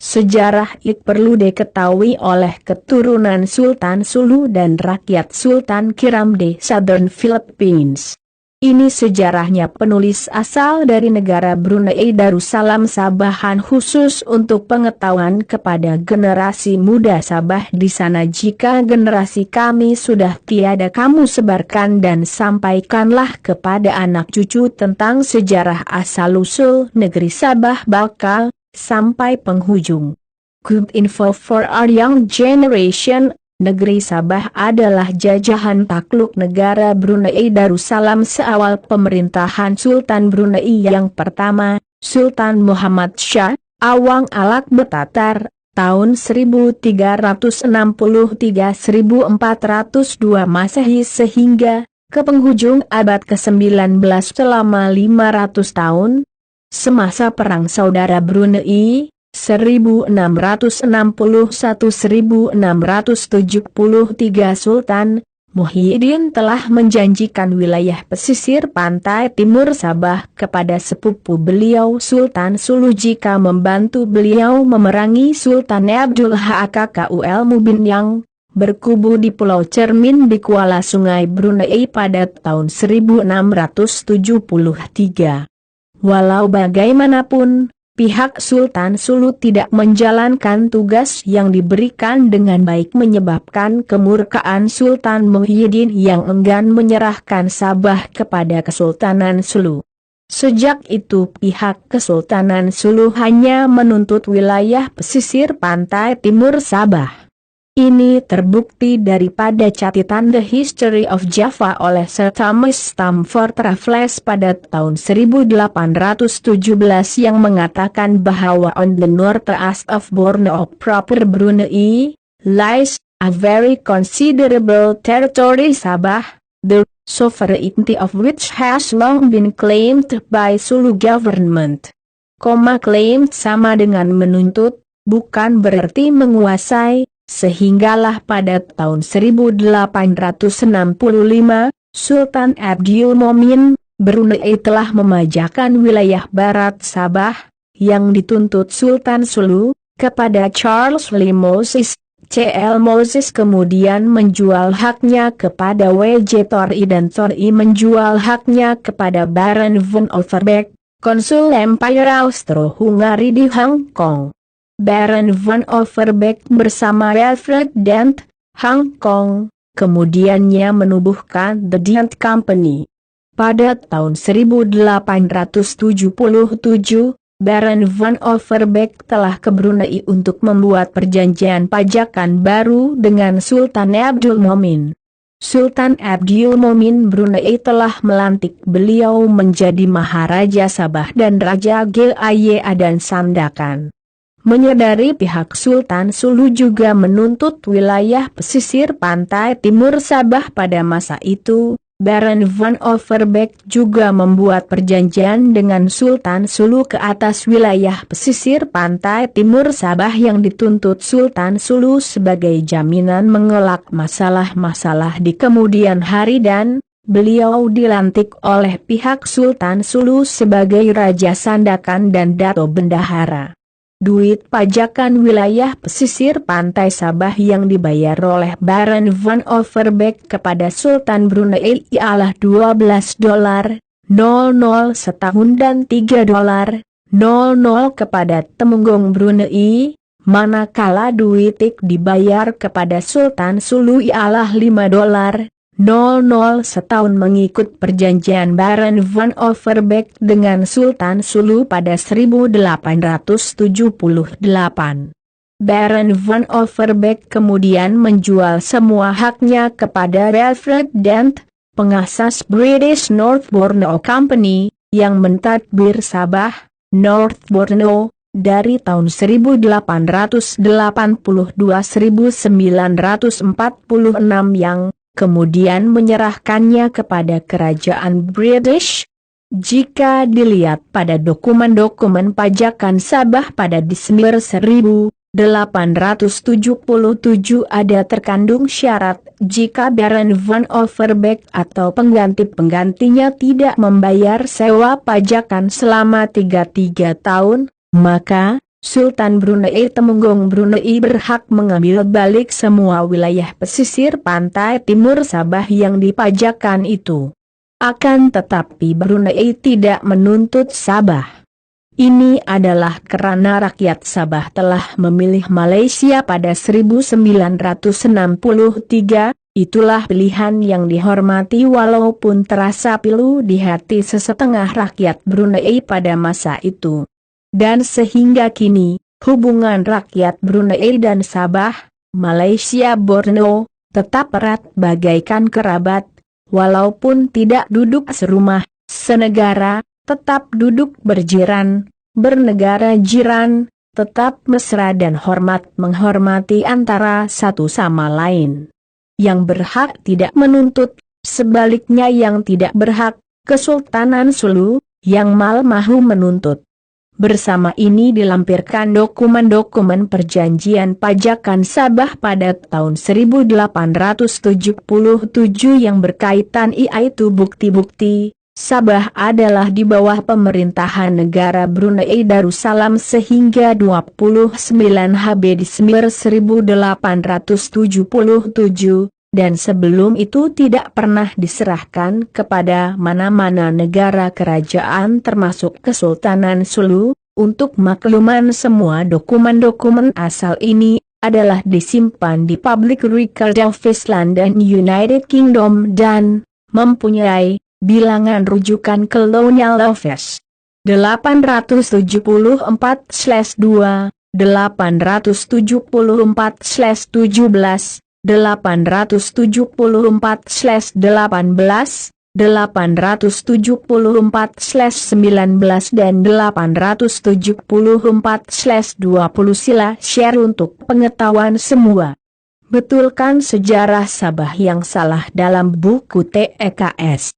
Sejarah itu perlu diketahui oleh keturunan Sultan Sulu dan rakyat Sultan Kiram di Southern Philippines. Ini sejarahnya penulis asal dari negara Brunei Darussalam Sabahan khusus untuk pengetahuan kepada generasi muda Sabah di sana. Jika generasi kami sudah tiada, kamu sebarkan dan sampaikanlah kepada anak cucu tentang sejarah asal-usul negeri Sabah bakal sampai penghujung. Good info for our young generation. Negeri Sabah adalah jajahan takluk negara Brunei Darussalam seawal pemerintahan Sultan Brunei yang pertama, Sultan Muhammad Shah, Awang Alak Betatar, tahun 1363-1402 Masehi sehingga ke penghujung abad ke-19 selama 500 tahun. Semasa Perang Saudara Brunei 1661-1673 Sultan Muhyiddin telah menjanjikan wilayah pesisir pantai timur Sabah kepada sepupu beliau Sultan Sulu jika membantu beliau memerangi Sultan Abdul Hakakul Mubin yang berkubu di Pulau Cermin di Kuala Sungai Brunei pada tahun 1673. Walau bagaimanapun, pihak Sultan Sulu tidak menjalankan tugas yang diberikan dengan baik menyebabkan kemurkaan Sultan Muhyiddin yang enggan menyerahkan Sabah kepada Kesultanan Sulu. Sejak itu pihak Kesultanan Sulu hanya menuntut wilayah pesisir pantai timur Sabah. Ini terbukti daripada catatan The History of Java oleh Sir Thomas Stamford Raffles pada tahun 1817 yang mengatakan bahwa on the northeast of Borneo proper Brunei lies a very considerable territory Sabah, the sovereignty of which has long been claimed by Sulu government. Claimed sama dengan menuntut, bukan berarti menguasai. Sehinggalah pada tahun 1865, Sultan Abdul Mumin, Brunei telah memajakan wilayah barat Sabah, yang dituntut Sultan Sulu, kepada Charles Lee Moses. C.L. Moses kemudian menjual haknya kepada W.J. Torrey dan Torrey menjual haknya kepada Baron von Overbeck, konsul Empire Austro-Hungari di Hong Kong. Baron von Overbeck bersama Alfred Dent, Hong Kong, kemudiannya menubuhkan The Dent Company. Pada tahun 1877, Baron von Overbeck telah ke Brunei untuk membuat perjanjian pajakan baru dengan Sultan Abdul Mumin. Sultan Abdul Mumin Brunei telah melantik beliau menjadi Maharaja Sabah dan Raja Gaya dan Sandakan. Menyadari pihak Sultan Sulu juga menuntut wilayah pesisir pantai timur Sabah pada masa itu, Baron von Overbeck juga membuat perjanjian dengan Sultan Sulu ke atas wilayah pesisir pantai timur Sabah yang dituntut Sultan Sulu sebagai jaminan mengelak masalah-masalah di kemudian hari dan beliau dilantik oleh pihak Sultan Sulu sebagai Raja Sandakan dan Dato Bendahara. Duit pajakan wilayah pesisir pantai Sabah yang dibayar oleh Baron von Overbeck kepada Sultan Brunei ialah $12.00 setahun dan $3.00 kepada Temenggung Brunei, manakala duit dibayar kepada Sultan Sulu ialah $5.00 setahun mengikut perjanjian Baron von Overbeck dengan Sultan Sulu pada 1878. Baron von Overbeck kemudian menjual semua haknya kepada Alfred Dent, pengasas British North Borneo Company, yang mentadbir Sabah, North Borneo, dari tahun 1882-1946 yang kemudian menyerahkannya kepada kerajaan British. Jika dilihat pada dokumen-dokumen pajakan Sabah pada Desember 1877 ada terkandung syarat jika Baron von Overbeck atau pengganti-penggantinya tidak membayar sewa pajakan selama 33 tahun, maka Sultan Brunei Temenggung Brunei berhak mengambil balik semua wilayah pesisir pantai timur Sabah yang dipajakan itu. Akan tetapi Brunei tidak menuntut Sabah. Ini adalah karena rakyat Sabah telah memilih Malaysia pada 1963, itulah pilihan yang dihormati walaupun terasa pilu di hati sesetengah rakyat Brunei pada masa itu. Dan sehingga kini, hubungan rakyat Brunei dan Sabah, Malaysia Borneo, tetap erat bagaikan kerabat, walaupun tidak duduk serumah, senegara, tetap duduk berjiran, bernegara jiran, tetap mesra dan hormat menghormati antara satu sama lain. Yang berhak tidak menuntut, sebaliknya yang tidak berhak, Kesultanan Sulu, yang mahu menuntut. Bersama ini dilampirkan dokumen-dokumen perjanjian pajakan Sabah pada tahun 1877 yang berkaitan yaitu bukti-bukti Sabah adalah di bawah pemerintahan negara Brunei Darussalam sehingga 29 HB Desember 1877, dan sebelum itu tidak pernah diserahkan kepada mana-mana negara kerajaan termasuk Kesultanan Sulu. Untuk makluman semua dokumen-dokumen asal ini adalah disimpan di Public Record Office London United Kingdom dan mempunyai bilangan rujukan Colonial Office 874/2, 874/17, 874/18, 874/19 dan 874/20. Sila share untuk pengetahuan semua. Betulkan sejarah Sabah yang salah dalam buku TEKS.